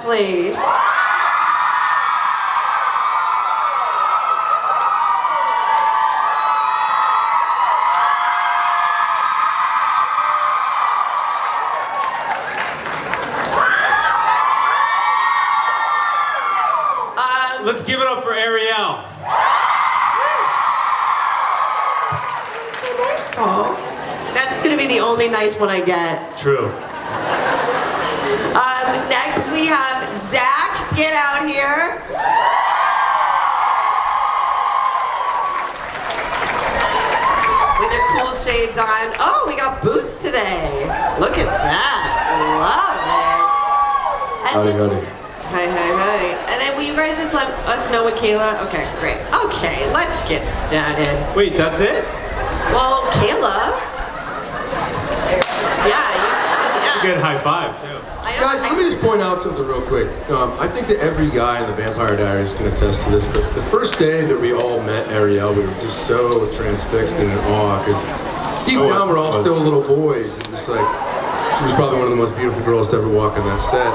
Wesley. Let's give it up for Arielle. So nice, Paul. That's gonna be the only nice one I get. True. Next we have Zach. Get out here. With her cool shades on. Oh, we got boots today. Look at that. Love it. And Howdy. Hey. And then will you guys just let us know what Kayla? Okay, great. Okay, let's get started. Wait, that's it? Well, Kayla. Yeah. Good high five, too. Guys, let me just point out something real quick. I think that every guy in the Vampire Diaries can attest to this, but the first day that we all met Arielle, we were just so transfixed and in awe, because deep down we're all still little boys, and just like, she was probably one of the most beautiful girls to ever walk on that set.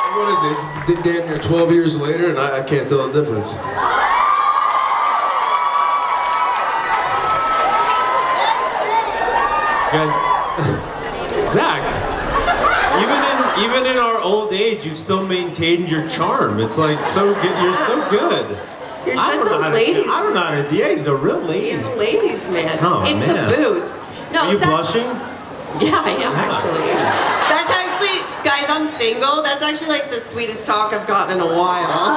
And what is it? It's damn near 12 years later, and I can't tell the difference. Zach, even in our old age, you've still maintained your charm. It's like so good. You're so good. You're such a ladies. I don't know how to do it. He's a real lady. He's a ladies man. Oh, it's man. the boots. No, Are you blushing? Yeah, I am actually. That's actually, guys, I'm single. That's actually like the sweetest talk I've gotten in a while.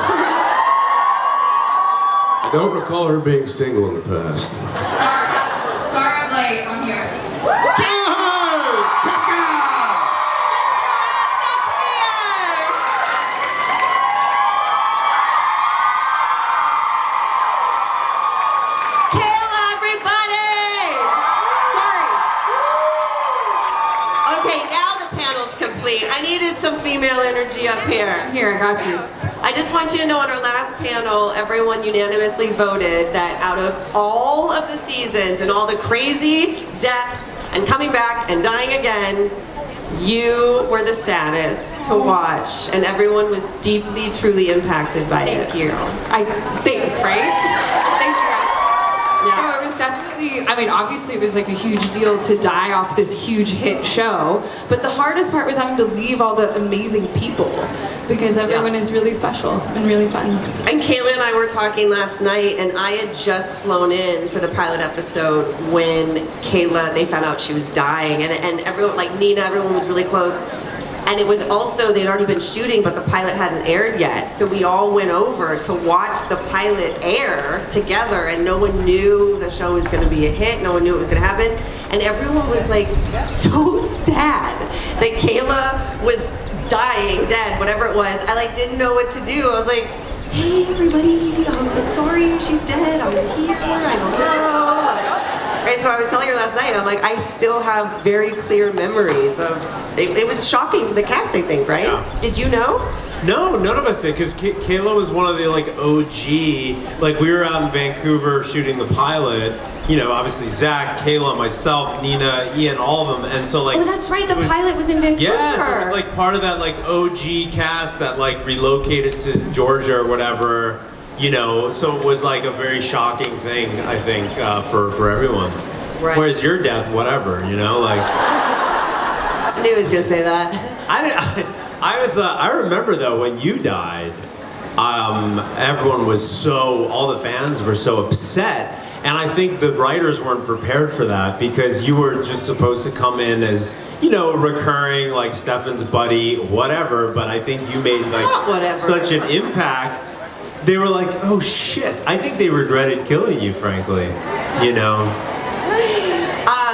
I don't recall her being single in the past. Sorry I'm late. I'm here. I needed some female energy up here. Here, I got you. I just want you to know on our last panel, everyone unanimously voted that out of all of the seasons and all the crazy deaths and coming back and dying again, you were the saddest to watch, and everyone was deeply, truly impacted by it. Thank you. I think, right? Thank you. Yeah. No, it was definitely, I mean, obviously it was like a huge deal to die off this huge hit show, but the hardest part was having to leave all the amazing people, because everyone is really special and really fun. And Kayla and I were talking last night, and I had just flown in for the pilot episode when Kayla, they found out she was dying, and everyone, like Nina, everyone was really close. And it was also, they'd already been shooting, but the pilot hadn't aired yet. So we all went over to watch the pilot air together, and no one knew the show was gonna be a hit. No one knew it was gonna happen. And everyone was like so sad that Kayla was dying, dead, whatever it was. I like didn't know what to do. I was like, hey everybody, I'm sorry, she's dead, I'm here, I don't know. Right, so I was telling her last night, I'm like, I still have very clear memories of, it was shocking to the cast, I think, right? Yeah. Did you know? No, none of us did, because Kayla was one of the like OG, like we were out in Vancouver shooting the pilot, you know, obviously Zach, Kayla, myself, Nina, Ian, all of them, and so like... Oh, that's right, the pilot was in Vancouver. Yeah, so it was like part of that like OG cast that like relocated to Georgia or whatever, you know, so it was like a very shocking thing, I think, for everyone. Right. Whereas your death, whatever, you know, like... I knew he was gonna say that. I remember though, when you died, everyone was all the fans were so upset. And I think the writers weren't prepared for that, because you were just supposed to come in as, you know, recurring, like Stefan's buddy, whatever, but I think you made like such an impact. They were like, oh shit. I think they regretted killing you, frankly, you know?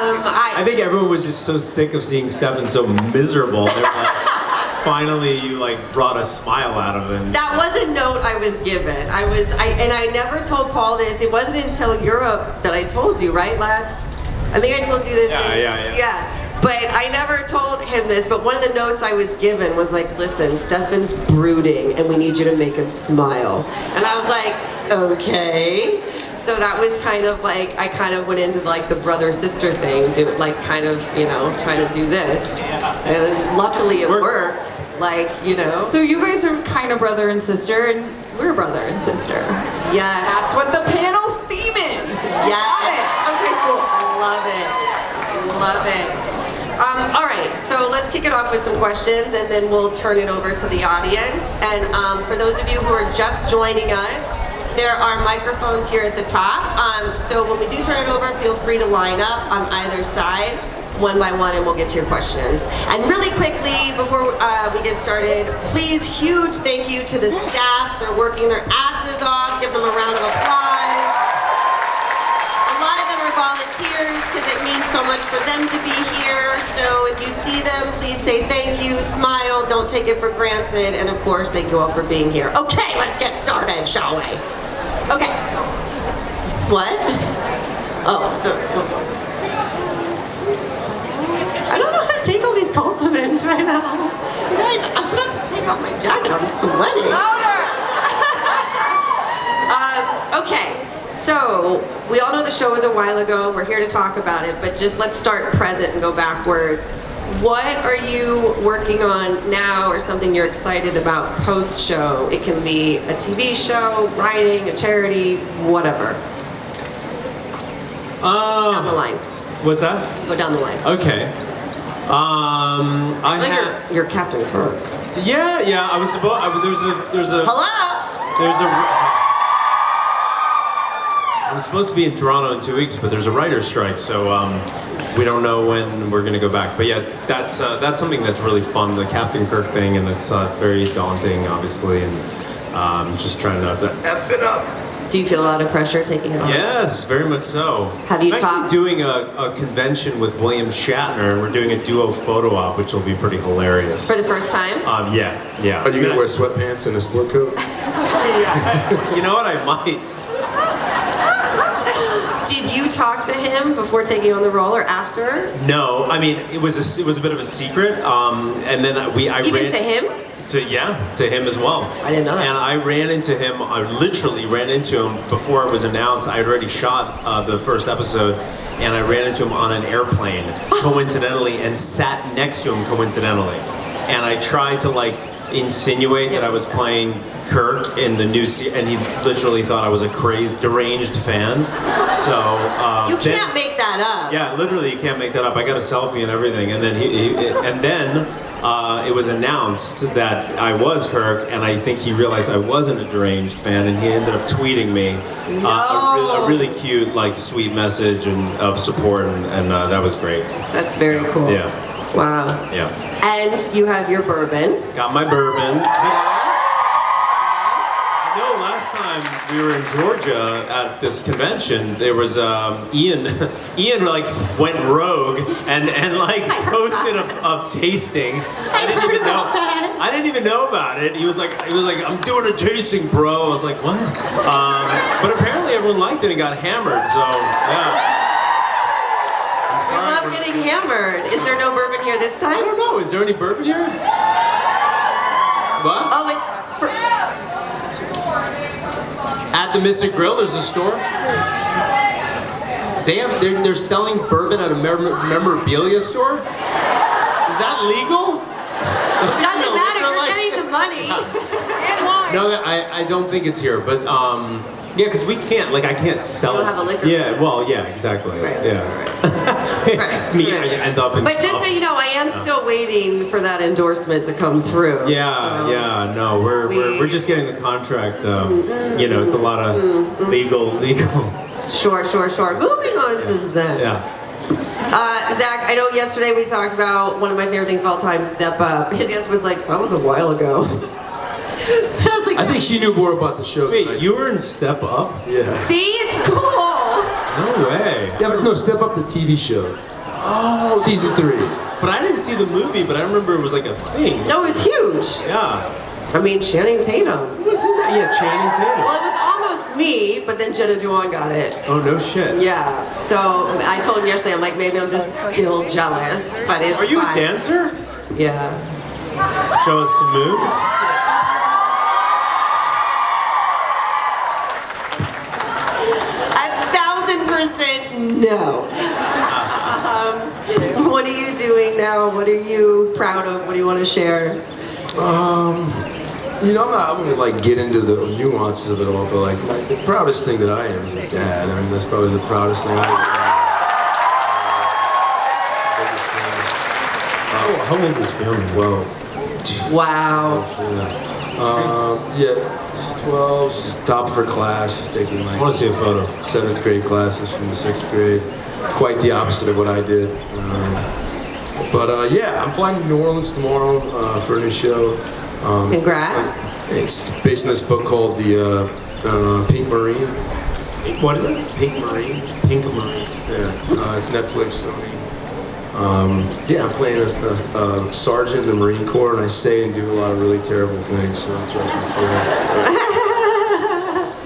I think everyone was just so sick of seeing Stefan so miserable. They were like, finally you like brought a smile out of him. That was a note I was given. And I never told Paul this. It wasn't until Europe that I told you, right? I think I told you this. Yeah. But I never told him this, but one of the notes I was given was like, listen, Stefan's brooding and we need you to make him smile. And I was like, okay. so that was kind of like, I kind of went into like the brother-sister thing, trying to do this. And luckily it worked, So you guys are kind of brother and sister, and we're brother and sister. Yeah. That's what the panel's theme is. Yeah. Got it. Okay, cool. Love it. Love it. All right, so let's kick it off with some questions, and then we'll turn it over to the audience. And for those of you who are just joining us, there are microphones here at the top. So when we do turn it over, feel free to line up on either side, one by one, and we'll get to your questions. And really quickly, before we get started, please, huge thank you to the staff. They're working their asses off. Give them a round of applause. A lot of them are volunteers because it means so much for them to be here. So if you see them, please say thank you, smile, don't take it for granted, and of course, thank you all for being here. Okay, let's get started, shall we? Okay. What? Oh, so... I don't know how to take all these compliments right now. You guys, I'm about to take off my jacket. I'm sweating. Okay, so we all know the show was a while ago. We're here to talk about it, but just let's start present and go backwards. What are you working on now, or something you're excited about post-show? It can be a TV show, writing, a charity, whatever. Down the line. What's that? Go down the line. Okay. You're Captain Kirk. Yeah. I was supposed. I was supposed to be in Toronto in 2 weeks, but there's a writer's strike, so we don't know when we're gonna go back. But yeah, that's something that's really fun, the Captain Kirk thing, and it's very daunting, obviously, and just trying not to F it up. Do you feel a lot of pressure taking it on? Yes, very much so. Have you I'm actually doing a convention with William Shatner, and we're doing a duo photo op, which will be pretty hilarious. For the first time? Yeah. Are you gonna wear sweatpants and a sport coat? You know what? I might. Did you talk to him before taking on the role or after? No, I mean it was a bit of a secret, and then I Even ran to him? to him as well. I didn't know that. And I ran into him. I literally ran into him before it was announced. I had already shot the first episode, and I ran into him on an airplane coincidentally, and sat next to him coincidentally. And I tried to insinuate that I was playing Kirk in the new and he literally thought I was a crazed, deranged fan. So you can't make that up. Yeah, literally, you can't make that up. I got a selfie and everything, and then it was announced that I was Kirk, and I think he realized I wasn't a deranged fan, and he ended up tweeting me a really cute, sweet message of support, and that was great. That's very cool. Yeah. Wow. Yeah. And you have your bourbon. Got my bourbon. Yeah. No, last time we were in Georgia at this convention, there was Ian. Ian went rogue and posted a tasting. I didn't even know about it. He was like, I'm doing a tasting, bro. I was like, what? But apparently everyone liked it and got hammered. So yeah. I love getting hammered. Is there no bourbon here this time? I don't know. Is there any bourbon here? What? Oh, it's for... At the Mystic Grill, there's a store. They're selling bourbon at a memorabilia store. Is that legal? Doesn't matter. You're getting the money. No, I don't think it's here, but yeah, because we can't, I can't sell it. You don't have a liquor. Yeah, well, yeah, exactly. Right, yeah. Right. Me, I end up in. But just so you know, I am still waiting for that endorsement to come through. Yeah. No, we're just getting the contract. It's a lot of legal. Sure. Moving on to Zach. Yeah. Zach, I know yesterday we talked about one of my favorite things of all time, Step Up. His answer was that was a while ago. I was like, I think she knew more about the show. Wait, you were in Step Up? Yeah. See, it's cool. No way. Yeah, but no, Step Up the TV show. Oh, season 3. But I didn't see the movie, but I remember it was a thing. No, it was huge. Yeah. I mean, Channing Tatum. Who was in that? Yeah, Channing Tatum. Well, it was almost me, but then Jenna Dewan got it. Oh, no shit. Yeah. So I told him yesterday, I'm like, maybe I'm just still jealous, but it's Are you fine. a dancer? Yeah. Show us some moves. 100% no. What are you doing now? What are you proud of? What do you want to share? You know, I wouldn't like get into the nuances of it all, but like the proudest thing that I am is a dad. I mean, that's probably the proudest thing I am. How old is Fiona? Well, Wow. yeah, she's 12. She's top of her class. She's taking I want to see a photo. 7th grade classes from the 6th grade. Quite the opposite of what I did. But yeah, I'm flying to New Orleans tomorrow for a new show. Congrats. It's based on this book called The Pink Marine. What is it? Pink Marine. Pink Marine. Yeah, it's Netflix, Sony. Yeah, I'm playing a sergeant in the Marine Corps, and I say and do a lot of really terrible things, so I'm judging for that.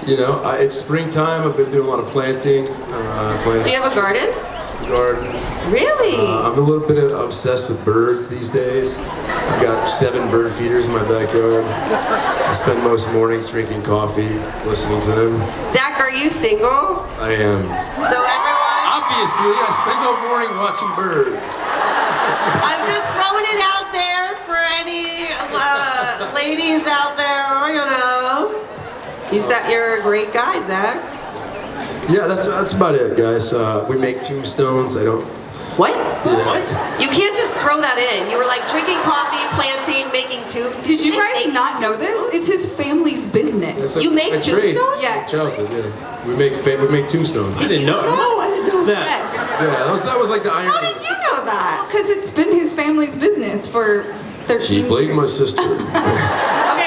You know, it's springtime. I've been doing a lot of planting. Do you have a garden? Garden. Really? I'm a little bit obsessed with birds these days. I've got 7 bird feeders in my backyard. I spend most mornings drinking coffee, listening to them. Zach, are you single? I am. So everyone, Obviously, I spend no morning watching birds. I'm just throwing it out there for any ladies out there, you know. You're a great guy, Zach. Yeah, that's about it, guys. We make tombstones. I don't. What? Yeah. What? You can't just throw that in. You were like drinking coffee, planting, making tombstones. Did you guys not know this? It's his family's business. It's You make a trade. tombstones? Yeah. Childhood, yeah. We make tombstones. I didn't know. No, I didn't know that. Yes. Yeah, that was like the irony. How did you know that? Because it's been his family's business for 13 She years. blamed my sister. Okay,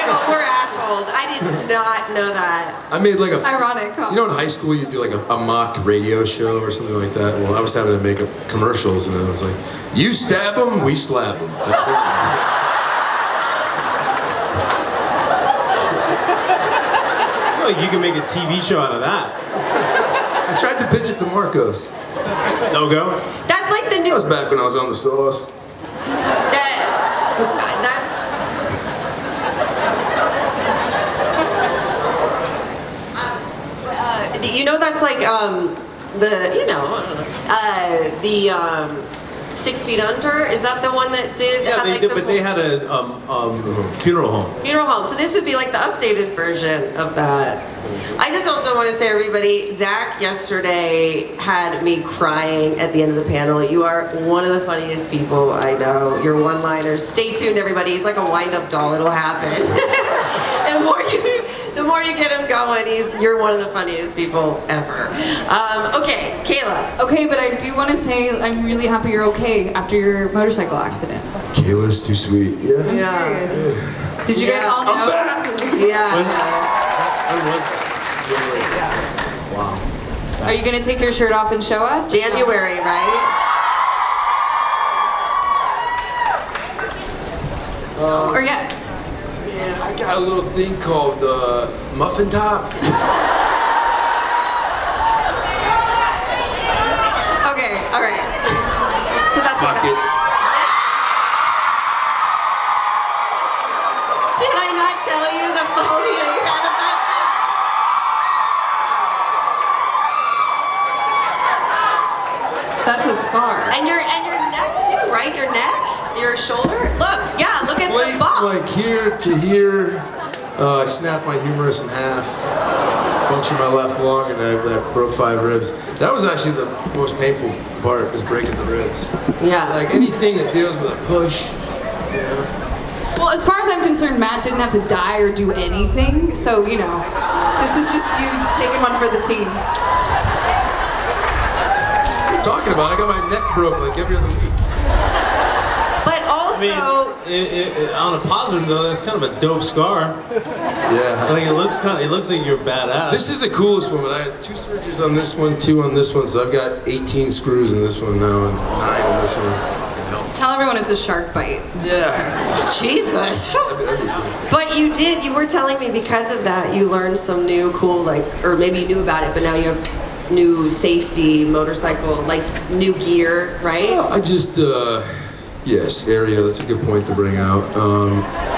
well, we're assholes. I did not know that. I made like a. Ironic, huh? You know, in high school, you do like a mock radio show or something like that. Well, I was having to make up commercials, and I was like, "You stab them, we slap them." Well, you can make a TV show out of that. I tried to pitch it to Marcos. No go? That's like the That new. was back when I was on the sauce. That's. You know, that's like the 6 Feet Under. Is that the one that did? Yeah, had, they like, did, the but they had a funeral home. funeral home. So this would be like the updated version of that. I just also want to say, everybody, Zach yesterday had me crying at the end of the panel. You are one of the funniest people I know. Your one-liners. Stay tuned, everybody. He's like a wind-up doll. It'll happen. the more you get him going, you're one of the funniest people ever. Okay, Kayla. Okay, but I do want to say I'm really happy you're okay after your motorcycle accident. Kayla's too sweet. Yeah. I'm Yeah. serious. Did you guys all know? Yeah. When was it? Wow. Are you gonna take your shirt off and show us? January, right? Or yes? Man, I got a little thing called muffin top. Okay, all right. So that's Fuck okay. it. Did I not tell you the funny thing about that? That's a scar. And your neck too, right? Your neck, your shoulder. Look, yeah, look at the bump. Like here to here, I snapped my humerus in half, punctured my left lung, and I broke 5 ribs. That was actually the most painful part, is breaking the ribs. Yeah. Like anything that deals with a push, you know. Well, as far as I'm concerned, Matt didn't have to die or do anything, so you know, this is just you taking one for the team. What are you talking about? I got my neck broke like every other week. But also, I mean, on a positive though, that's kind of a dope scar. Yeah. Like it looks like you're badass. This is the coolest one, but I had 2 surgeries on this one, 2 on this one, so I've got 18 screws in this one now and 9 in this one. Tell everyone it's a shark bite. Yeah. Jesus. But you were telling me because of that, you learned some new cool, like, or maybe you knew about it, but now you have new safety motorcycle, like new gear, right? Well, I just, Yes, Arielle, that's a good point to bring out.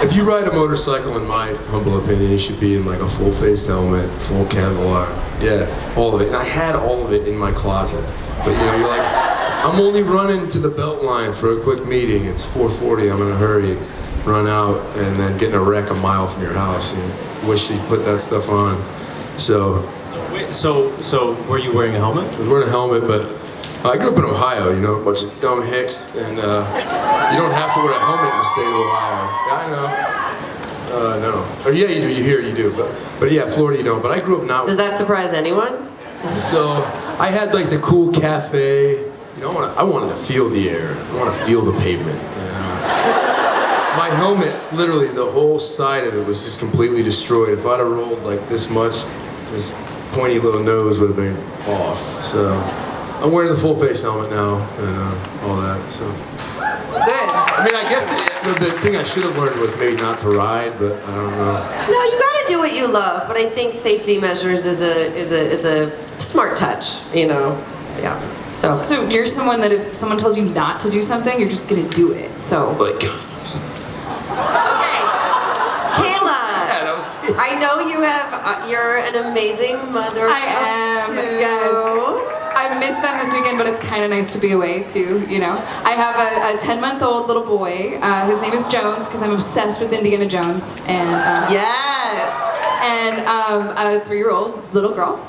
If you ride a motorcycle, in my humble opinion, you should be in like a full face helmet, full Kebbel, all of it. And I had all of it in my closet. But you know, you're like, I'm only running to the belt line for a quick meeting. It's 4:40, I'm in a hurry. Run out and then get in a wreck a mile from your house. And wish you'd put that stuff on. So were you wearing a helmet? I was wearing a helmet, but I grew up in Ohio, you know, a bunch of dumb hicks, and you don't have to wear a helmet in the state of Ohio. Yeah, I know. No. Or yeah, you do. You hear, you do. But yeah, Florida, you don't. But I grew up not. Does that surprise anyone? So I had like the cool cafe. You know, I wanted to feel the air. I want to feel the pavement. You know? My helmet, literally, the whole side of it was just completely destroyed. If I'd have rolled like this much, this pointy little nose would have been off. So I'm wearing the full face helmet now and all that. So Good. I mean, I guess the thing I should have learned was maybe not to ride, but I don't know. No, you gotta do what you love, but I think safety measures is a smart touch, you know? Yeah, so. So you're someone that if someone tells you not to do something, you're just gonna do it, so. Like, Okay, Kayla. yeah, that was cute. I know you have, you're an amazing mother. I am, yes. I missed them this weekend, but it's kind of nice to be away too, you know. I have a 10-month-old little boy. His name is Jones because I'm obsessed with Indiana Jones, and Yes. and a 3-year-old little girl.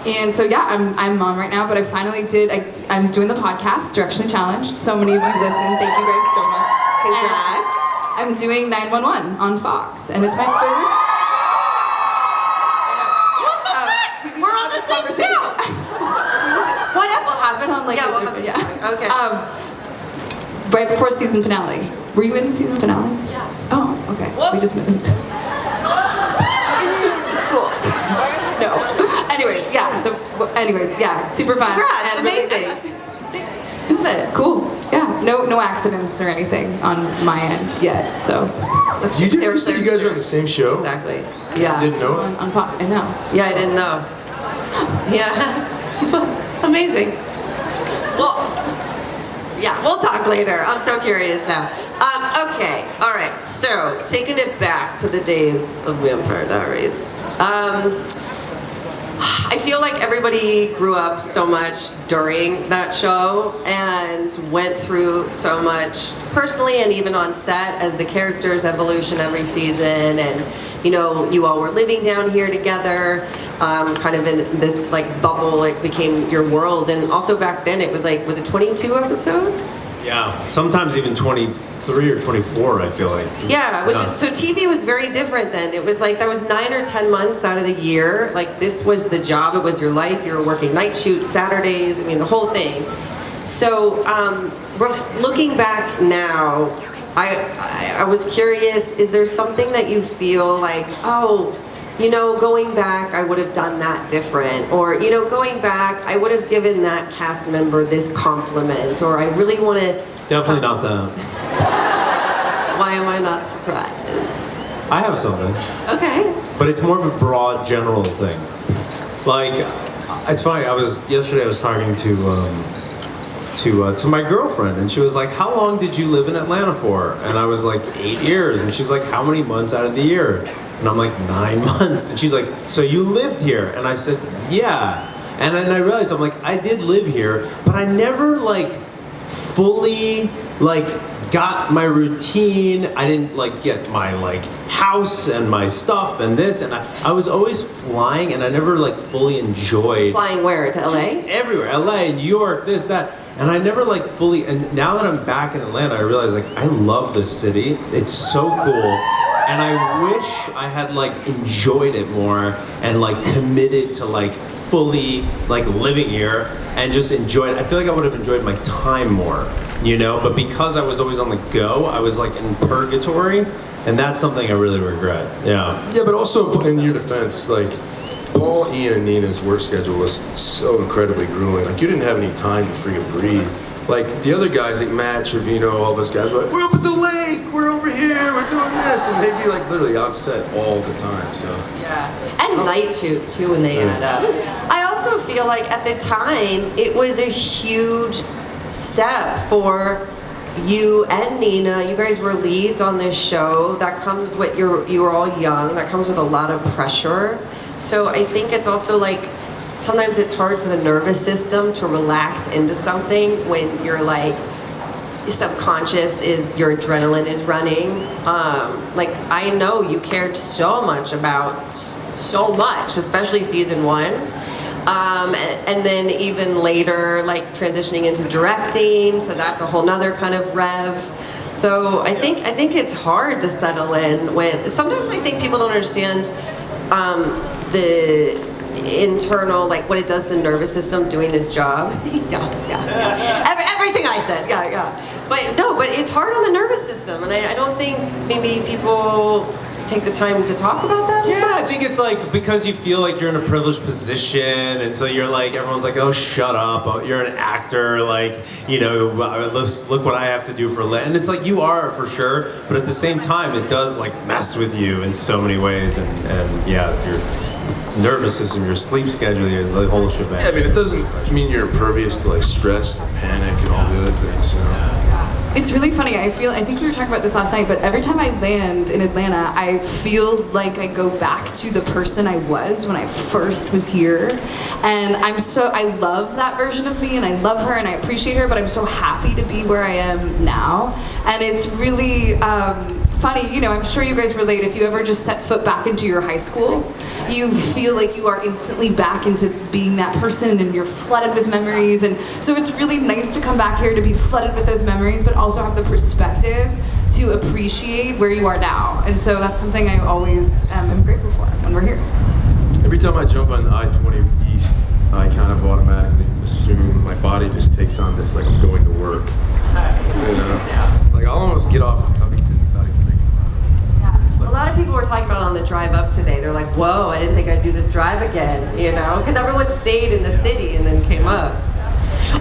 And so yeah, I'm mom right now, but I finally did. I'm doing the podcast, Directionally Challenged. So many of you listen. Thank you guys so much. Congrats. And I'm doing 911 on Fox, and it's my first. We're on the same show. What up? We'll have it on like Yeah, a we'll have it. yeah. Okay. Right before season finale. Were you in the season finale? Yeah. Oh, okay. Whoop. We just met. Cool. No. Anyways, yeah, super fun. Congrats, and really- amazing. Love it. Cool. Yeah. No accidents or anything on my end yet. So. You didn't say you guys are on the same show? Exactly. You Yeah. didn't know it? On Fox. I know. Yeah, I didn't know. Yeah. Amazing. Well, yeah, we'll talk later. I'm so curious now. Okay, all right. So, taking it back to the days of Vampire Diaries. I feel like everybody grew up so much during that show and went through so much personally and even on set as the characters' evolution every season. And, you know, you all were living down here together, kind of in this like bubble. It became your world. And also back then it was like, was it 22 episodes? Yeah, sometimes even 23 or 24, I feel like. Yeah, so TV was very different then. It was like that was 9 or 10 months out of the year. Like this was the job, it was your life. You were working night shoots, Saturdays, I mean the whole thing. So looking back now, I was curious, is there something that you feel like, oh, you know, going back, I would have done that different. Or, you know, going back, I would have given that cast member this compliment. Or I really want to... Definitely not that. Why am I not surprised? I have something. Okay. But it's more of a broad, general thing. Like, it's funny. Yesterday I was talking to my girlfriend, and she was like, "How long did you live in Atlanta for?" And I was like, 8 years. And she's like, "How many months out of the year?" And I'm like, 9 months. And she's like, "So you lived here?" And I said, "Yeah." And then I realized, I'm like, I did live here, but I never like fully like got my routine. I didn't like get my like house and my stuff and this, and I was always flying, and I never like fully enjoyed Flying where? To LA? just everywhere. LA, New York, this, that. And I never like fully, and now that I'm back in Atlanta, I realize like I love this city. It's so cool. And I wish I had like enjoyed it more and like committed to like fully like living here and just enjoy it. I feel like I would have enjoyed my time more, you know? But because I was always on the go, I was like in purgatory, and that's something I really regret. Yeah. Yeah, but also in your defense, like Paul, Ian, and Nina's work schedule was so incredibly grueling. Like you didn't have any time to freaking breathe. Like the other guys, like Matt, Trevino, all of us guys were like, "We're up at the lake, we're over here, we're doing this," and they'd be like literally on set all the time. So Yeah. And night shoots too when they add up. I also feel like at the time it was a huge step for you and Nina, you guys were leads on this show. That comes with you were all young. That comes with a lot of pressure. So I think it's also like sometimes it's hard for the nervous system to relax into something when you're like subconscious is your adrenaline is running. Like I know you cared so much about so much, especially season 1. And then even later, like transitioning into directing, so that's a whole nother kind of rev. So I think it's hard to settle in when sometimes I think people don't understand the internal, like what it does to the nervous system doing this job. Everything I said, but it's hard on the nervous system, and I don't think maybe people take the time to talk about that? Yeah, I think it's like because you feel like you're in a privileged position, and so you're like, everyone's like, oh, shut up, you're an actor, like, you know, look what I have to do for a living. And it's like, you are for sure, but at the same time, it does like mess with you in so many ways, and yeah, your nervous system, your sleep schedule, the whole shebang. Yeah, I mean, it doesn't mean you're impervious to like stress and panic and all the other things, you know? It's really funny. I think you were talking about this last night, but every time I land in Atlanta, I feel like I go back to the person I was when I first was here. And I love that version of me, and I love her, and I appreciate her, but I'm so happy to be where I am now. And it's really funny, you know, I'm sure you guys relate. If you ever just set foot back into your high school, you feel like you are instantly back into being that person, and you're flooded with memories. And so it's really nice to come back here to be flooded with those memories, but also have the perspective to appreciate where you are now. And so that's something I always am grateful for when we're here. Every time I jump on I-20 East, I kind of automatically assume my body just takes on this, like I'm going to work. You know? Like I'll almost get off in Covington without even thinking about it. A lot of people were talking about it on the drive up today. They're like, whoa, I didn't think I'd do this drive again, you know? Because everyone stayed in the city and then came up.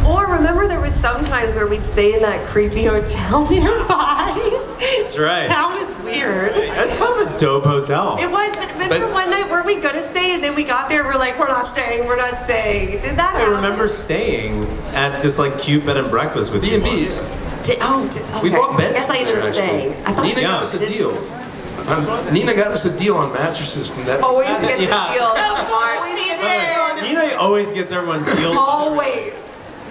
Or remember there was some times where we'd stay in that creepy hotel nearby? That's right. That was weird. That's kind of a dope hotel. It was, but remember one night, were we gonna stay? And then we got there, we're like, we're not staying. Did that happen? I remember staying at this like cute bed and breakfast with you B&B's. once. Okay. We bought beds. I guess I ended up staying. I thought Nina got us a deal. Nina got us a deal on mattresses from that. Always gets a deal. Of course he did. Nina always gets everyone deals. Always.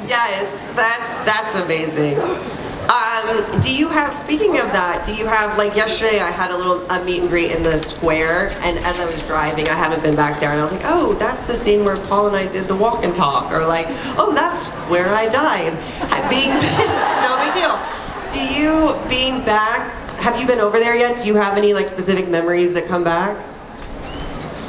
Yes, that's amazing. Do you have, speaking of that, do you have, like yesterday I had a meet and greet in the square, and as I was driving, I haven't been back there, and I was like, oh, that's the scene where Paul and I did the walk and talk, or like, oh, that's where I died. No big deal. Do you, being back, have you been over there yet? Do you have any like specific memories that come back?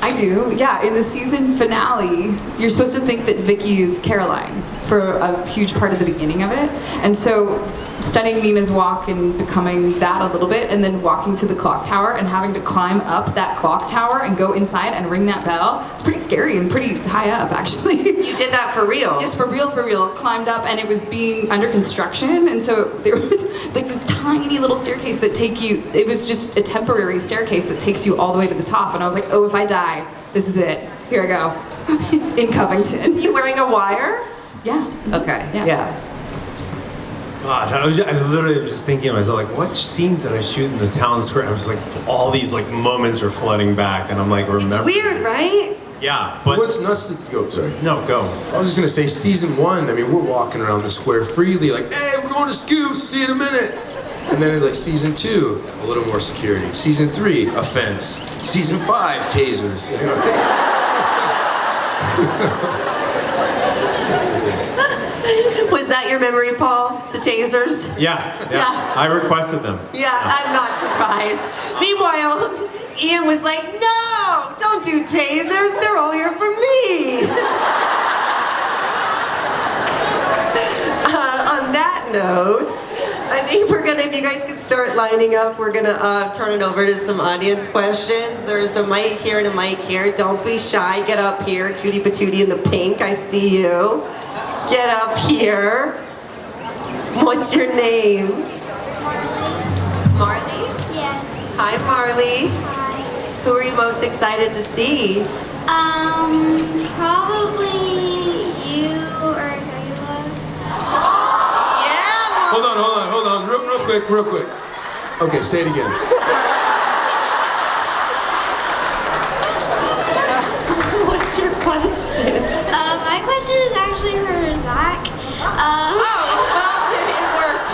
I do, yeah. In the season finale, you're supposed to think that Vicky is Caroline for a huge part of the beginning of it. And so studying Nina's walk and becoming that a little bit, and then walking to the clock tower and having to climb up that clock tower and go inside and ring that bell, it's pretty scary and pretty high up, actually. You did that for real? Yes, for real. Climbed up, and it was being under construction, and so there was like this tiny little staircase that it was just a temporary staircase that takes you all the way to the top, and I was like, oh, if I die, this is it. Here I go. In Covington. You wearing a wire? Yeah. Okay, yeah. God, I literally was just thinking to myself, like, what scenes did I shoot in the town square? I was like, all these like moments are flooding back, and I'm like, remember. It's weird, right? Yeah, but What's nuts? Sorry. No, go. I was just gonna say, season 1. I mean, we're walking around the square freely, like, hey, we're going to Scoops. See you in a minute. And then like season 2, a little more security. Season 3, a fence. Season 5, tasers. You know? Was that your memory, Paul? The tasers? Yeah. I requested them. Yeah, I'm not surprised. Meanwhile, Ian was like, no, don't do tasers. They're all here for me. On that note, I think we're gonna, if you guys could start lining up, we're gonna turn it over to some audience questions. There's a mic here and a mic here. Don't be shy, get up here. Cutie Patootie in the pink, I see you. Get up here. What's your name? Marley? Yes. Hi, Marley. Hi. Who are you most excited to see? Probably you or Kayla. Yeah, Hold on, real real quick. Okay, say it again. What's your question? My question is actually for Zach. Well, it worked.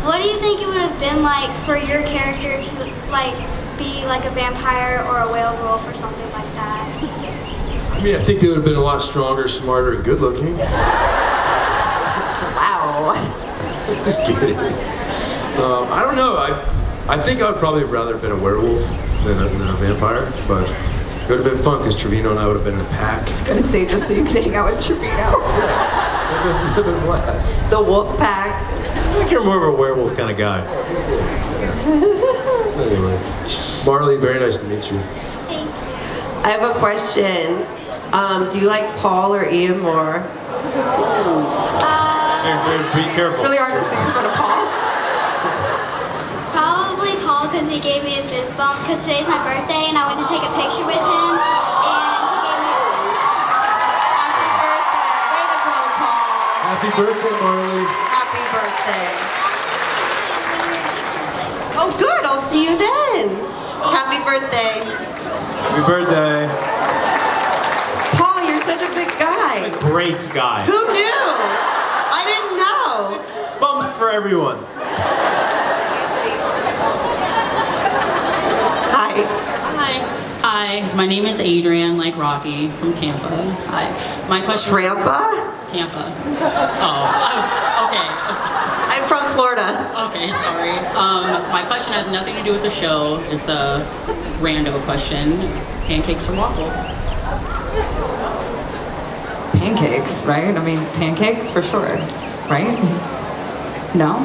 What do you think it would have been like for your character to like be like a vampire or a werewolf or something like that? I mean, I think they would have been a lot stronger, smarter, and good looking. Wow. Just kidding. I don't know. I think I would probably have rather been a werewolf than a vampire, but it would have been fun because Trevino and I would have been in a pack. I was gonna say just so you could hang out with Trevino. It would have been a blast. The wolf pack. I think you're more of a werewolf kind of guy. Anyway, Marley, very nice to meet you. Thank you. I have a question. Do you like Paul or Ian more? Be careful. It's really hard to say in front of Paul. Probably Paul because he gave me a fist bump because today's my birthday and I went to take a picture with him and he gave me a fist bump. Happy birthday. Way to go, Paul. Happy birthday, Marley. Happy birthday. Pictures later. Oh, good. I'll see you then. Happy birthday. Happy birthday. Paul, you're such a good guy. Great guy. Who knew? I didn't know. Bumps for everyone. Hi. Hi, my name is Adrienne, like Rocky, from Tampa. Hi. My question. Trampa? Tampa. Oh, okay. I'm from Florida. Okay, sorry. My question has nothing to do with the show. It's a rando question. Pancakes or waffles? Pancakes, right? I mean, pancakes for sure, right? No?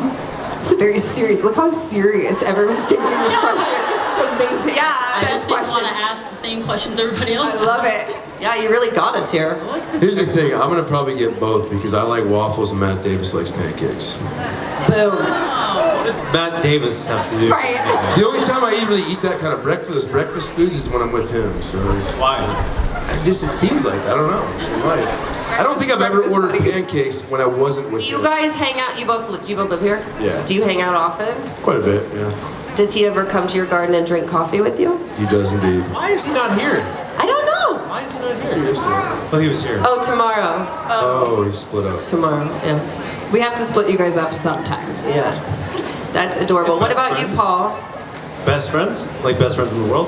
It's a very serious. Look how serious everyone's taking this question. It's amazing. Yeah, I Best just didn't question. want to ask the same questions everybody else. I love it. Yeah, you really got us here. Here's the thing. I'm gonna probably get both because I like waffles and Matt Davis likes pancakes. Boom. What does Matt Davis have to do? Right. The only time I really eat that kind of breakfast foods is when I'm with him. So it's, Why? it seems like I don't know. In life, I don't think I've ever Breakfast ordered buddies. pancakes when I wasn't with Do you him. guys hang out? You both live here? Yeah. Do you hang out often? Quite a bit, yeah. Does he ever come to your garden and drink coffee with you? He does indeed. Why is he not here? I don't know. Why is he not here? Seriously. Oh, he was here. Oh, tomorrow. Oh, he split up. Tomorrow. Yeah. We have to split you guys up sometimes. Yeah. That's adorable. What about you, Paul? Best friends? Like best friends in the world?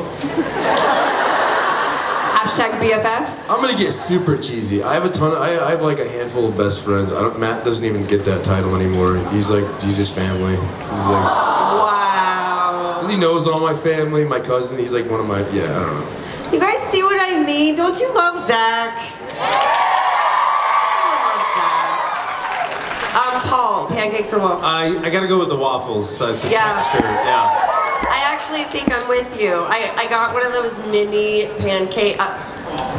Hashtag BFF. I'm gonna get super cheesy. I have I have like a handful of best friends. Matt doesn't even get that title anymore. He's like Jesus family. He's like, Wow. he knows all my family, my cousin. He's like one of my, yeah, I don't know. You guys see what I mean? Don't you love Zach? Everyone loves Zach. Paul, pancakes or waffles? I gotta go with the waffles. The Yeah. texture, yeah. I actually think I'm with you. I got one of those mini pancake.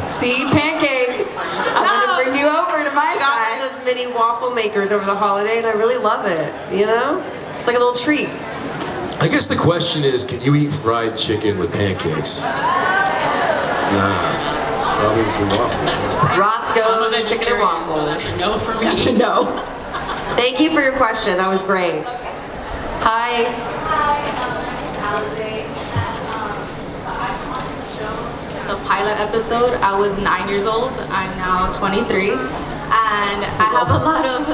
See, pancakes. I'm gonna bring you over to my I got one side. of those mini waffle makers over the holiday, and I really love it. You know, it's like a little treat. I guess the question is, can you eat fried chicken with pancakes? Nah. Probably with waffles. I'm a Roscoe's chicken and vegetarian, so waffles. that's a no for me. That's a no. Thank you for your question. That was great. Hi. The pilot episode, I was 9 years old. I'm now 23, and I have a lot of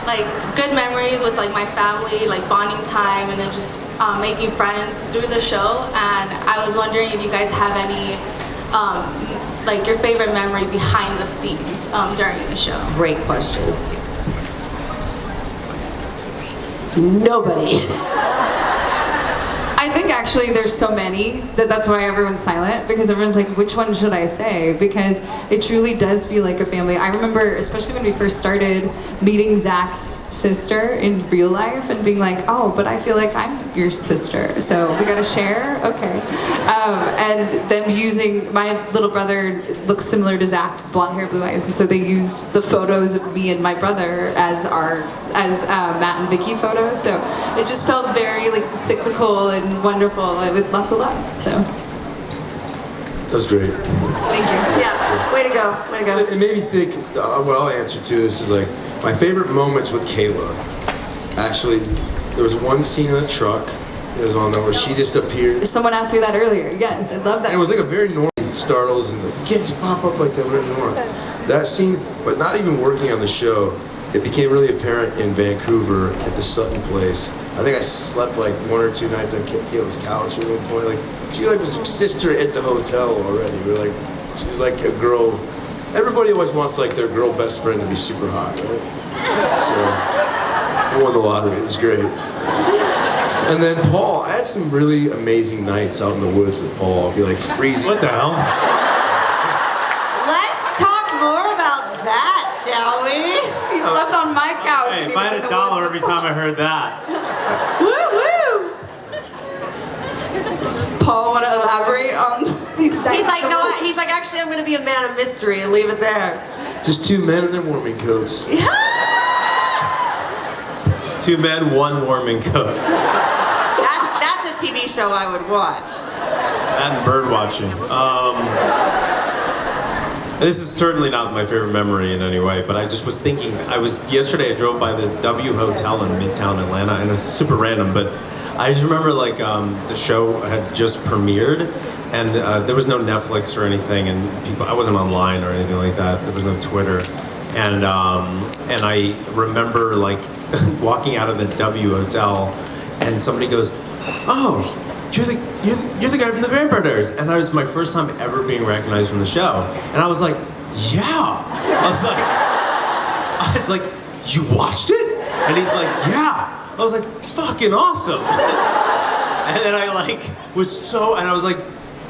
like good memories with like my family, like bonding time, and then just making friends through the show. And I was wondering if you guys have any like your favorite memory behind the scenes during the show. Great question. Nobody. I think actually there's so many that's why everyone's silent, because everyone's like, which one should I say? Because it truly does feel like a family. I remember, especially when we first started, meeting Zach's sister in real life and being like, oh, but I feel like I'm your sister, so we gotta share? Okay. And them using, my little brother looks similar to Zach, blonde hair, blue eyes, and so they used the photos of me and my brother as Matt and Vicky photos, so it just felt very like cyclical and wonderful with lots of love. So That's great. thank you. Yeah. Way to go. Way to go. It made me think, what I'll answer to this is like, my favorite moments with Kayla actually, there was one scene in a truck. It was on there where she just appeared. Someone asked me that earlier. Yes, I love that. And it was like a very normal startles and it's like, you can't just pop up like that, whatever you want. That scene, but not even working on the show, it became really apparent in Vancouver at the Sutton place. I think I slept like 1 or 2 nights on Kayla's couch at one point. Like, she like was a sister at the hotel already. We're like, she was like a girl. Everybody always wants like their girl best friend to be super hot, right? So I won the lottery. It was great. And then Paul, I had some really amazing nights out in the woods with Paul. I'd be like freezing. What the hell? Let's talk more about that, shall we? He slept on my couch. Hey, and if he I was in had the $1 woods. every time I heard that. Woo woo! Paul, want to elaborate on these nights? He's like, no, he's like, actually, I'm gonna be a man of mystery and leave it there. Just 2 men in their warming coats. 2 men, 1 warming coat. That's a TV show I would watch. And bird watching. This is certainly not my favorite memory in any way, but I just was thinking, yesterday I drove by the W Hotel in Midtown Atlanta, and it's super random, but I just remember like the show had just premiered, and there was no Netflix or anything, and I wasn't online or anything like that. There was no Twitter, and I remember like walking out of the W Hotel, and somebody goes, "Oh, you're the guy from the Vampire Diaries," and that was my first time ever being recognized from the show, and I was like, "Yeah," I was like, "You watched it?" And he's like, "Yeah." I was like, "Fucking awesome!" And then I like was so, and I was like,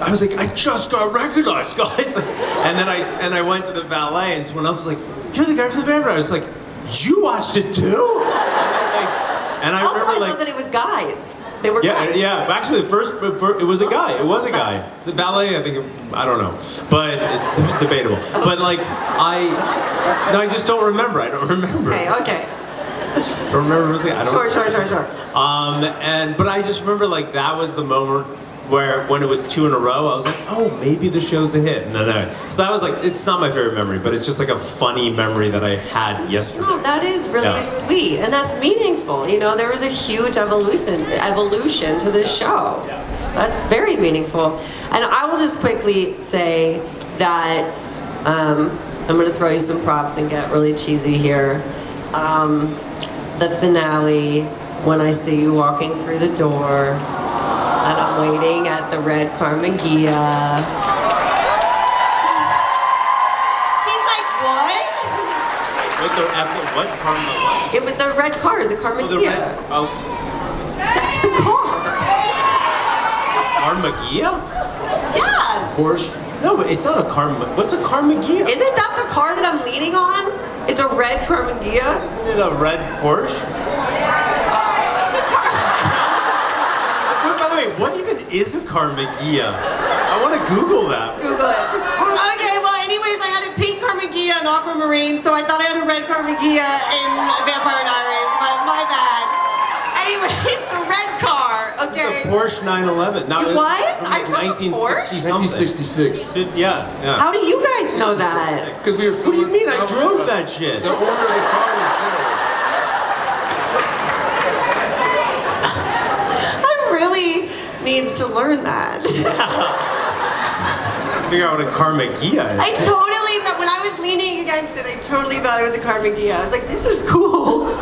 "I just got recognized, guys!" And then I went to the valet, and someone else was like, "You're the guy from the Vampire Diaries." I was like, "You watched it too?" And I Also, remember I like. love that it was guys. They were Yeah, guys. yeah. Actually, it was a guy. It was a guy. It's a valet. I think. I don't know, but it's debatable. But like, I just don't remember. I don't remember. Okay. Don't remember. I don't. Sure. But I just remember like that was the moment when it was 2 in a row, I was like, oh, maybe the show's a hit. No. So that was like, it's not my favorite memory, but it's just like a funny memory that I had yesterday. No, that is really sweet, and that's meaningful. You know, there was a huge evolution to this show. That's very meaningful. And I will just quickly say that I'm going to throw you some props and get really cheesy here. The finale, when I see you walking through the door, and I'm waiting at the red Carmagia. He's like, what? What Karma? What? With the red car, is it Carmagia? Oh, the red. Oh, That's the car. Carmagia? Yeah. Porsche. No, but it's not a Karma. What's a Carmagia? Isn't that the car that I'm leaning on? It's a red Carmagia. Isn't it a red Porsche? It's a car. Wait, by the way, what even is a Carmagia? I want to Google that. Google it. Okay, well, anyways, I had a pink Carmagia and aquamarine, so I thought I had a red Carmagia in Vampire Diaries, but my bad. Anyways, the red car, okay. It's a Porsche 911. Now, It was? I drove a Porsche? 1966. Yeah. How do you guys know that? Because we were. What do you mean? I drove that shit. The owner of the car was there. I really need to learn that. Figure out what a Carmagia is. I totally thought, when I was leaning against it, I totally thought it was a Carmagia. I was like, this is cool.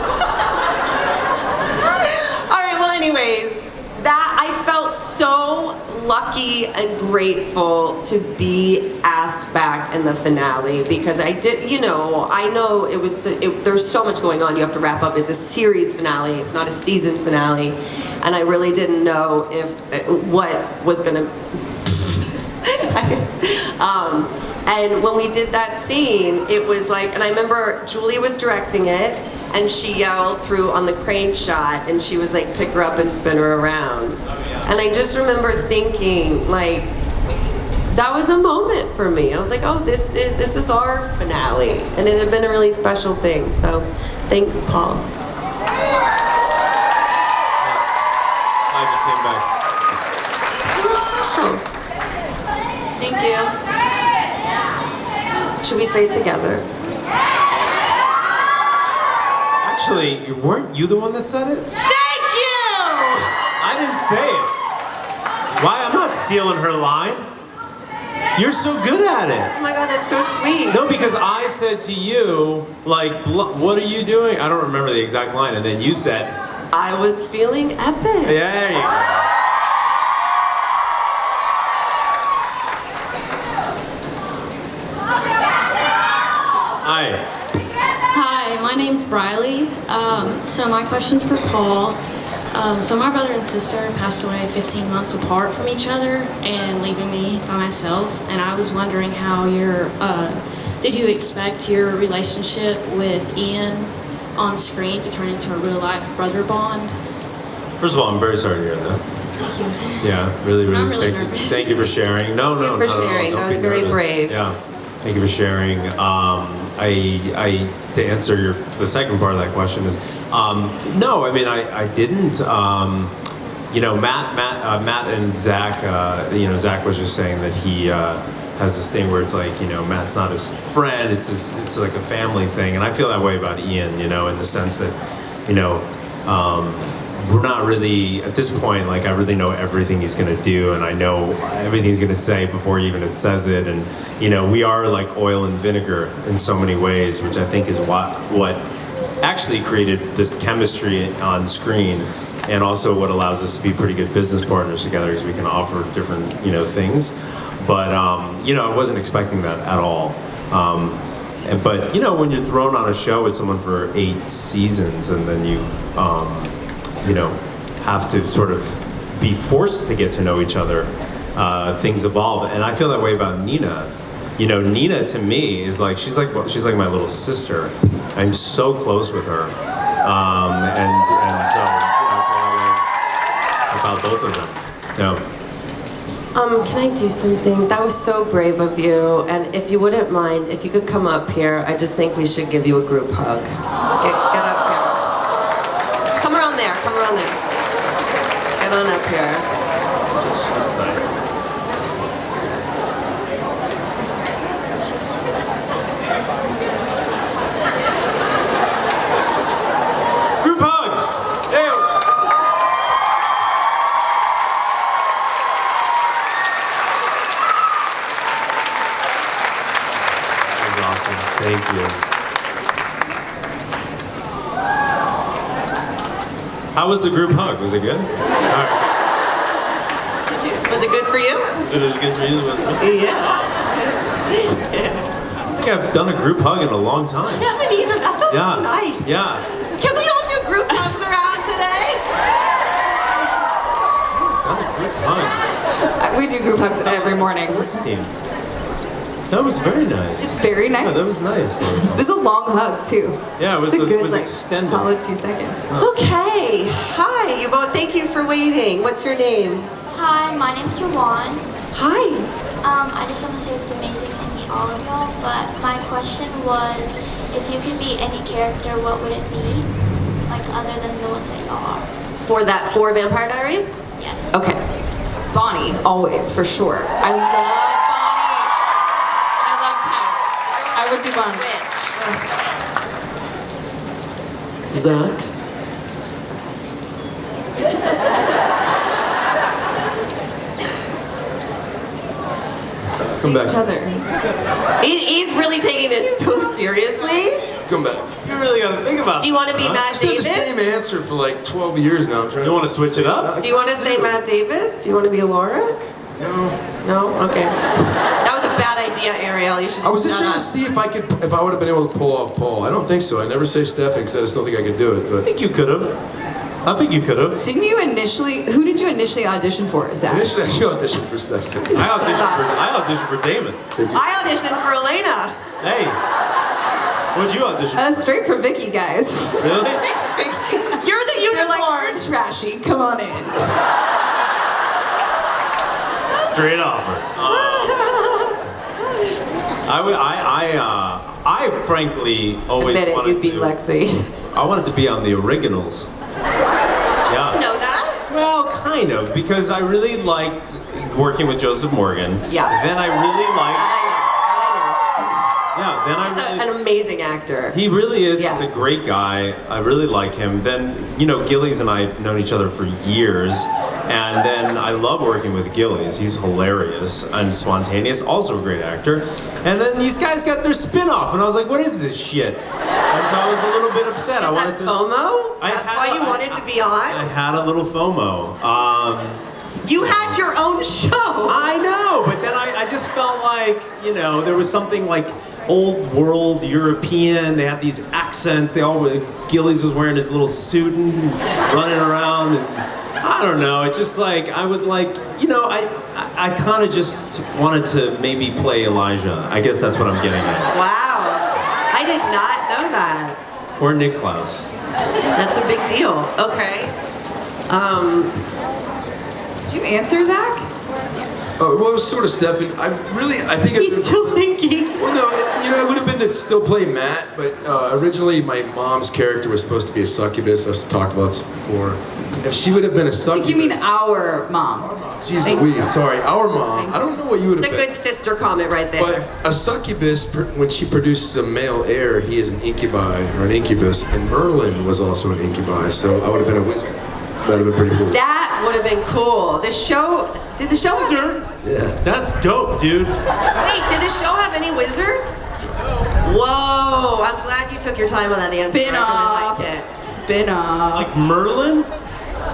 All right, well, anyways, that I felt so lucky and grateful to be asked back in the finale because I did, I know there's so much going on. You have to wrap up. It's a series finale, not a season finale. And I really didn't know what was going to and when we did that scene, it was like, and I remember Julie was directing it, and she yelled through on the crane shot, and she was like, pick her up and spin her around. And I just remember thinking, like, that was a moment for me. I was like, oh, this is our finale, and it had been a really special thing. So, thanks, Paul. Glad you came back. It was special. Thank you. Should we say it together? Actually, Actually, weren't you the one that said it? Thank you! I didn't say it. Why? I'm not stealing her line. You're so good at it. Oh my God, that's so sweet. No, because I said to you, like, what are you doing? I don't remember the exact line. And then you said, I was feeling epic. yeah, there you go. Hi. Hi, my name's Briley. So my question's for Paul. So my brother and sister passed away 15 months apart from each other and leaving me by myself. And I was wondering how did you expect your relationship with Ian on screen to turn into a real life brother bond? First of all, I'm very sorry to hear that. Thank you. Yeah, really, I'm really thank you. nervous. Thank you for sharing. No, Thank you for sharing. Don't That was be very nervous. brave. Yeah, thank you for sharing. I to answer the second part of that question is, no, I mean I didn't. You know, Matt and Zach. You know, Zach was just saying that he has this thing where it's like, you know, Matt's not his friend. It's like a family thing, and I feel that way about Ian. You know, in the sense that, you know. We're not really, at this point, like I really know everything he's gonna do, and I know everything he's gonna say before he even says it, and you know, we are like oil and vinegar in so many ways, which I think is what actually created this chemistry on screen, and also what allows us to be pretty good business partners together, because we can offer different, you know, things. But you know, I wasn't expecting that at all. But you know, when you're thrown on a show with someone for 8 seasons, and then you know, have to sort of be forced to get to know each other, things evolve. And I feel that way about Nina. You know, Nina to me is like, she's like my little sister. I'm so close with her. And so, you know, I feel that way about both of them. Yeah. Can I do something? That was so brave of you. And if you wouldn't mind, if you could come up here, I just think we should give you a group hug. Get up here. Come around there. Come around there. Get on up here. That's nice. Group hug! Ew. That was awesome. Thank you. How was the group hug? Was it good? All right. Was it good for you? It was good for you? Yeah. I don't think I've done a group hug in a long time. I haven't either. That felt Yeah. nice. Yeah. Can we all do group hugs around today? Done a group hug. We do group hugs every morning. Sports team. That was very nice. It's very nice. Yeah, that was nice. It was a long hug too. Yeah, it was, It's a good, it was like, extended. solid few seconds. Okay. Hi, you both. Thank you for waiting. What's your name? Hi, my name's Rowan. Hi. I just want to say it's amazing to meet all of y'all, but my question was, if you could be any character, what would it be? Like, other than the ones that y'all are. For Vampire Diaries? Yes. Okay. Bonnie, always, for sure. I love Bonnie. I love Kat. I would be Bonnie. Zach? Come back. Each other. He's really taking this so seriously. Come back. You really gotta think about Do you want to be Matt It's been the Davis? same answer for like 12 years now. I'm trying You want to switch it up? Do you want to say Matt Davis? Do you want to be Laura? No. No? Okay. That was a bad idea, Arielle. You should I was just shut trying to up. see if I would have been able to pull off Paul. I don't think so. I never say Stefan because I just don't think I could do it. I But think you could have. I think you could have. Who did you initially audition for, Zach? initially I should audition for Stefan. I auditioned for Damon. I auditioned for Elena. Hey, what'd you audition for? Straight for Vicky, guys. Really? You're the They're like, unicorn. you're trashy. Come on in. Great offer. I frankly always Admit it, wanted you'd be to. Lexi. I wanted to be on the originals. Yeah. Know that? Well, kind of, because I really liked working with Joseph Morgan. Yeah. Then I really liked. That I know. Yeah. Then I That I know. really. An amazing actor. He really is. Yeah. He's a great guy. I really like him. Then, you know, Gillies and I have known each other for years. And then I love working with Gillies. He's hilarious and spontaneous. Also a great actor. And then these guys got their spin-off. And I was like, what is this shit? And so I was a little bit upset. I wanted to... FOMO? That's why you wanted to be on? I had a little FOMO. You had your own show. I know, but then I just felt like, you know, there was something like old world European. They had these accents. Gillies was wearing his little suit and running around, and I don't know. It just like I was like, you know, I kind of just wanted to maybe play Elijah. I guess that's what I'm getting at. Wow, I did not know that. Or Nick Klaus. That's a big deal. Okay. Did you answer, Zach? Oh, well, it was sort of Stefan. I think He's still thinking. Well, no, it would have been to still play Matt, but originally my mom's character was supposed to be a succubus. I've talked about this before. If she would have been a I succubus... think you mean our mom. Jeez Louise, sorry, our mom. I don't know what you would have It's a been. good sister comment right there. But a succubus, when she produces a male heir, he is an incubi or an incubus, and Merlin was also an incubi, so I would have been a wizard. That would have been pretty cool. That would have been cool. Did the show Wizard? Yeah. That's dope, dude. Wait, did the show have any wizards? Whoa, I'm glad you took your time on that answer. Spin off. I really liked it. Spin off. Like Merlin?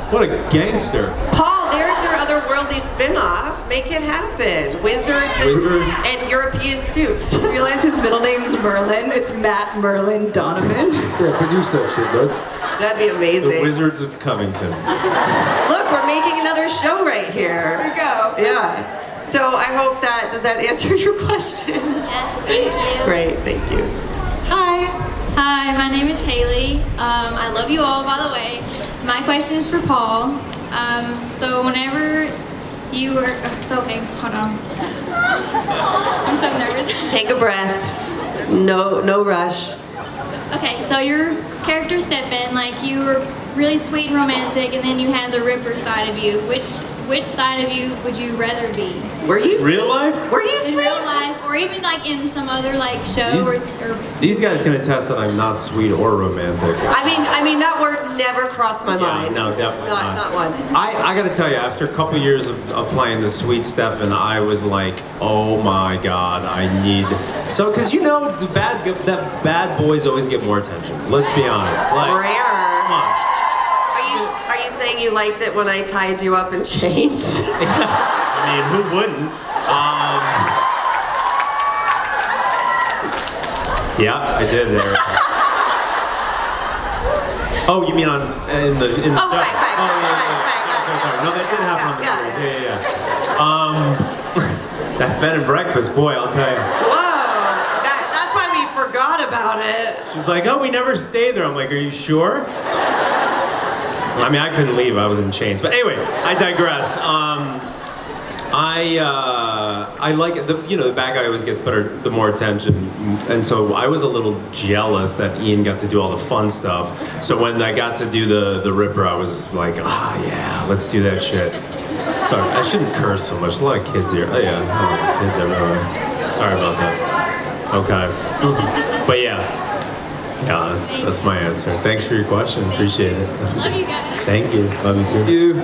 What a gangster. Paul, there's your otherworldly spin-off. Make it happen. Wizards and European suits. Realize his middle name's Merlin. It's Matt Merlin Donovan. Yeah, produce that shit, bud. That'd be amazing. The Wizards of Covington. Look, we're making another show right here. Here we go. Yeah. So I hope does that answer your question? Yes, thank you. Great, thank you. Hi. Hi, my name is Haley. I love you all, by the way. My question is for Paul. So whenever you were, okay, hold on. I'm so nervous. Take a breath. No rush. Okay, so your character Stefan, like you were really sweet and romantic, and then you had the Ripper side of you. Which side of you would you rather be? Were you Real life? Were you In sweet? real life, or even like in some other like show or These guys can attest that I'm not sweet or romantic. I mean that word never crossed my mind. No, definitely not. Not once. I gotta tell you, after a couple years of playing the sweet Stefan, I was like, oh my god, I need... So, because you know, that bad boys always get more attention. Let's be honest. Like, Rare. come on. Are you saying you liked it when I tied you up in chains? I mean, who wouldn't? Yeah, I did there. Oh, you mean in the show? Right. Sorry. No, that did happen on the series. Yeah. That bed and breakfast, boy, I'll tell you. Whoa. That's why we forgot about it. She's like, oh, we never stayed there. I'm like, are you sure? I mean, I couldn't leave. I was in chains. But anyway, I digress. I like it. The bad guy always gets the more attention, and so I was a little jealous that Ian got to do all the fun stuff. So when I got to do the Ripper, I was like, yeah, let's do that shit. Sorry, I shouldn't curse so much. There's a lot of kids here. Oh yeah, kids everywhere. Sorry about that. Okay, but yeah. Yeah, that's my answer. Thanks for your question. Appreciate it. love you guys. Thank you. Love you too. Thank you.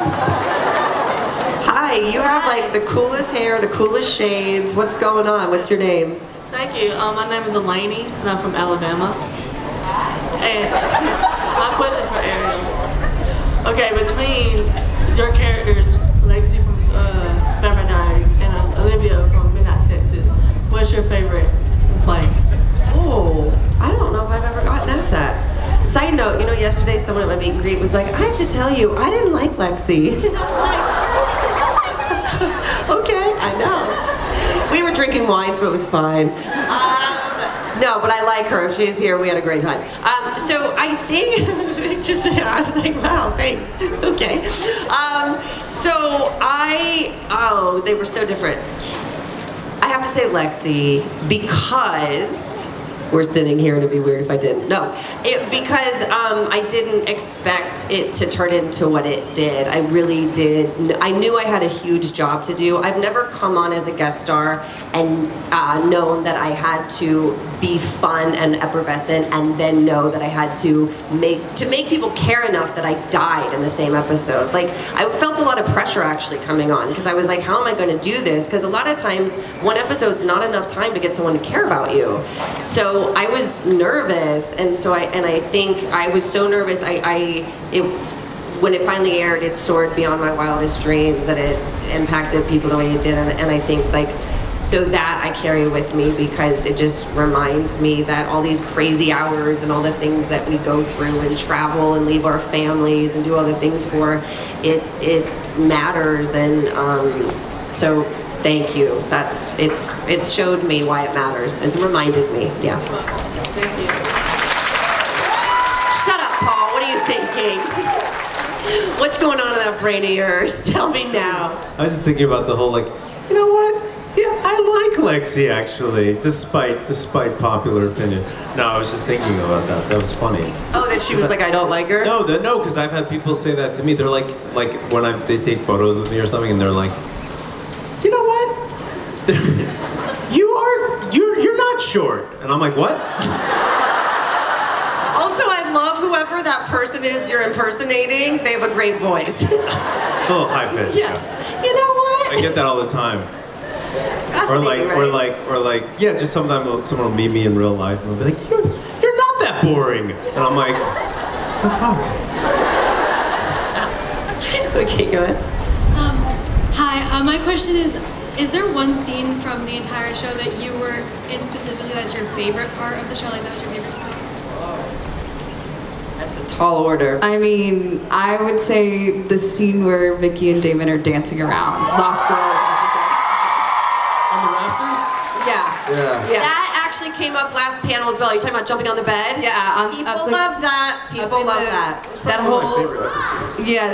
Hi, you have like the coolest hair, the coolest shades. What's going on? What's your name? Thank you. My name is Elaney, and I'm from Alabama. And my question's for Arielle. Okay, between your characters, Lexi from Vampire Diaries and Olivia from Midnight Texas, what's your favorite play? Oh, I don't know if I've ever gotten asked that. Side note, yesterday someone at my meet and greet was like, I have to tell you, I didn't like Lexi. And I'm like, okay, I know. We were drinking wines, but it was fine. No, but I like her. If she's here, we had a great time. So I think, I was like, wow, thanks. Okay. They were so different. I have to say Lexi because we're sitting here and it'd be weird if I didn't. No, because I didn't expect it to turn into what it did. I really did. I knew I had a huge job to do. I've never come on as a guest star and known that I had to be fun and effervescent, and then know that I had to make people care enough that I died in the same episode. Like, I felt a lot of pressure actually coming on, because I was like, how am I going to do this? Because a lot of times one episode's not enough time to get someone to care about you. So I was nervous, and I think I was so nervous. When it finally aired, it soared beyond my wildest dreams that it impacted people the way it did, and I think so that I carry with me, because it just reminds me that all these crazy hours and all the things that we go through and travel and leave our families and do all the things for, it matters, and so thank you. It's showed me why it matters. It reminded me, yeah. Thank you. Shut up, Paul. What are you thinking? What's going on in that brain of yours? Tell me now. I was just thinking about the whole, you know what? Yeah, I like Lexi, actually, despite popular opinion. No, I was just thinking about that. That was funny. Oh, that she was like, I don't like her? No, because I've had people say that to me. They're like when they take photos with me or something, and they're like, you know what? you're not short. And I'm like, what? Also, I love whoever that person is you're impersonating. They have a great voice. It's a little high pitched. Yeah. You know what? I get that all the time. Or like, yeah, just sometimes someone will meet me in real life and they'll be like, you're not that boring. And I'm like, what the fuck? Okay, go ahead. Hi, my question is there one scene from the entire show that you were in specifically that's your favorite part of the show? Like, that was your favorite scene? That's a tall order. I mean, I would say the scene where Vicky and Damon are dancing around. Lost Girls episode. On the rafters? Yeah. That actually came up last panel as well. Are you talking about jumping on the bed? Yeah. People love that. People love that. That One of my whole. favorite episodes. Yeah,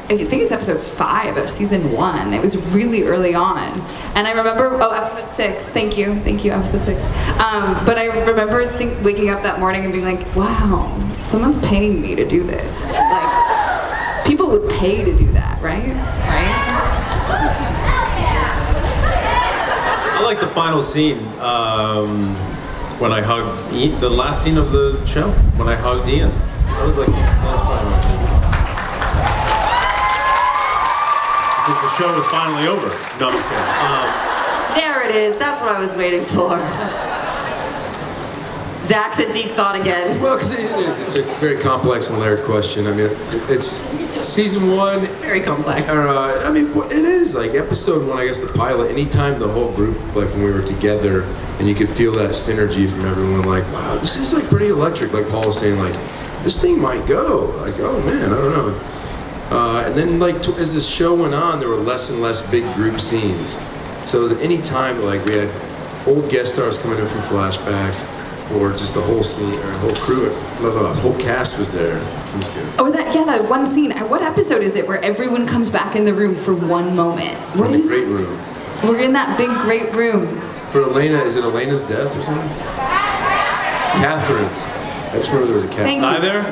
I think it's episode 5 of season 1. It was really early on. And I remember, episode 6. Thank you, episode 6. But I remember waking up that morning and being like, wow, someone's paying me to do this. Like, people would pay to do that, right? I like the final scene when I hugged Ian, the last scene of the show, when I hugged Ian. That was probably my favorite. Because the show was finally over. No, I'm just kidding. There it is. That's what I was waiting for. Zach's in deep thought again. Well, because it is. It's a very complex and layered question. I mean, it's season 1. Very complex. I mean, it is. Like, episode 1, I guess, the pilot, anytime the whole group, like, when we were together, and you could feel that synergy from everyone, like, wow, this is, like, pretty electric. Like Paul was saying, like, this thing might go. Like, oh, man, I don't know. And then, like, as this show went on, there were less and less big group scenes. So at any time, like, we had old guest stars coming in from flashbacks, or just the whole scene, or the whole crew, the whole cast was there. It was good. Oh, that one scene. What episode is it where everyone comes back in the room for one moment? What In is the great room. We're in that big great room. For Elena, is it Elena's death or something? Catherine's. I just remember there was a Catherine. Hi there.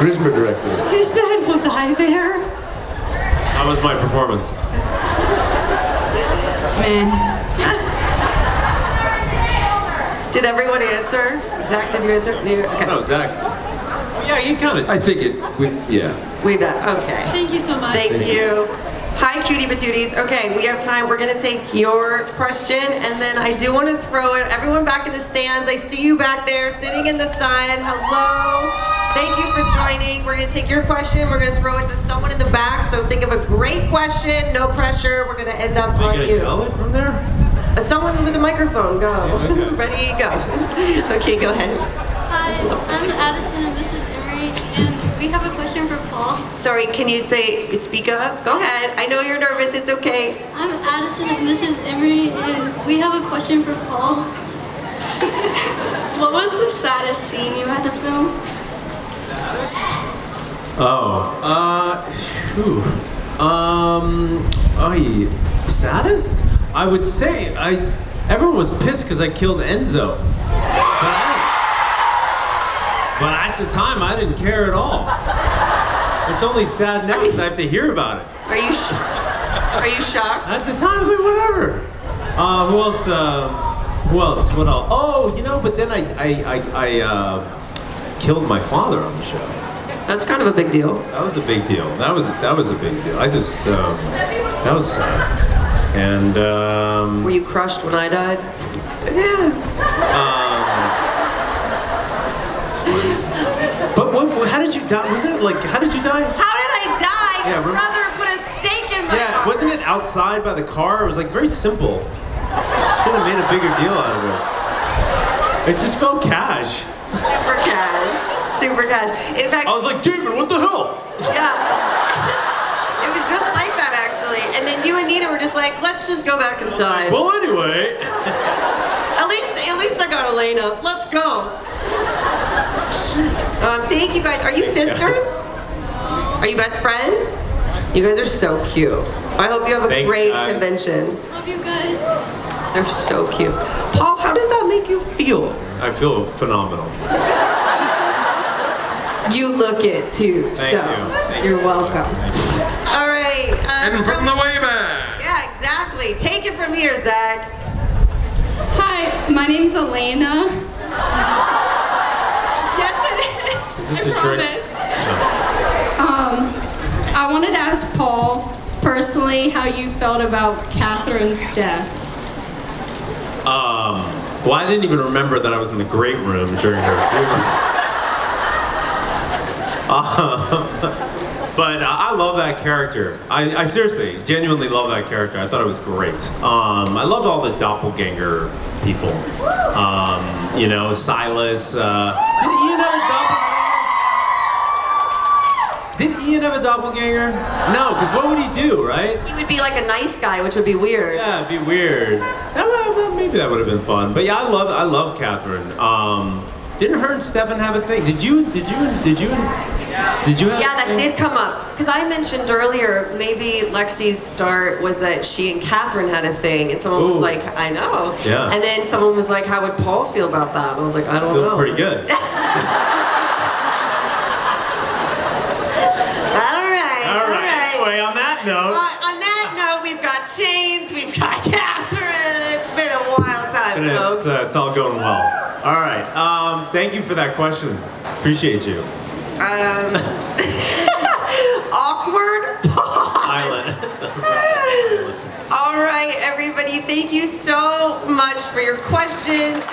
Grismer directed it. You said, was I there? How was my performance? Meh. Did everyone answer? Zach, did you answer? Okay. No, Zach. Oh, yeah, you kind of. I think We got, okay. Thank you so much. Thank you. Hi, cutie patooties. Okay, we have time. We're gonna take your question, and then I do want to throw it. Everyone back in the stands. I see you back there, sitting in the sun. Hello. Thank you for joining. We're gonna take your question. We're gonna throw it to someone in the back. So think of a great question. No pressure. We're gonna end up on you. Yell it from there? Someone with a microphone. Go. Okay. Ready? Go. Okay, go ahead. Hi, I'm Addison and this is Emery, and we have a question for Paul. Sorry, can you speak up? Go ahead. I know you're nervous. It's okay. I'm Addison and this is Emery, and we have a question for Paul. What was the saddest scene you had to film? Saddest? Saddest? I would say everyone was pissed because I killed Enzo. But at the time, I didn't care at all. It's only sad now because I have to hear about it. Are you shocked? At the time, I was like, whatever. Who else? Who else? What else? Oh, you know, but then I killed my father on the show. That's kind of a big deal. That was a big deal. That was a big deal. I just that was sad. And were you crushed when I died? Yeah. But how did you die? Wasn't it like, how did you die? How did I die? Yeah, Your brother put a stake in my heart. Wasn't it outside by the car? It was like very simple. Should have made a bigger deal out of it. It just felt cash. Super cash. Super cash. In fact, I was like, David, what the hell? Yeah. It was just like that, actually. And then you and Nina were just like, let's just go back inside. Well, anyway. At least I got Elena. Let's go. Thank you guys. Are you sisters? Are you best friends? You guys are so cute. I hope you have a great convention. Love you guys. They're so cute. Paul, how does that make you feel? I feel phenomenal. You look it too. Thank you. You're welcome. All right. And from the way back. Yeah, exactly. Take it from here, Zach. Hi, my name's Elena. Yes, it is. Is this a trick? I wanted to ask Paul personally how you felt about Catherine's death. Well, I didn't even remember that I was in the great room during her funeral. But I love that character. I seriously, genuinely love that character. I thought it was great. I loved all the doppelganger people. You know, Silas. Did Ian have a doppelganger? Did Ian have a doppelganger? No, because what would he do, right? He would be like a nice guy, which would be weird. Yeah, it'd be weird. Maybe that would have been fun. But yeah, I love Catherine. Didn't her and Stefan have a thing? Did you have Yeah, that did come up. Because I mentioned earlier, maybe Lexi's start was that she and Catherine had a thing, and someone was like, I know. Yeah. And then someone was like, how would Paul feel about that? And I was like, I don't know. Pretty good. All right. Anyway, on that note. On that note, we've got Chains, we've got Catherine. It's been a wild time, folks. It's all going well. All right. Thank you for that question. Appreciate you. Awkward pause. Silent. All right, everybody. Thank you so much for your questions.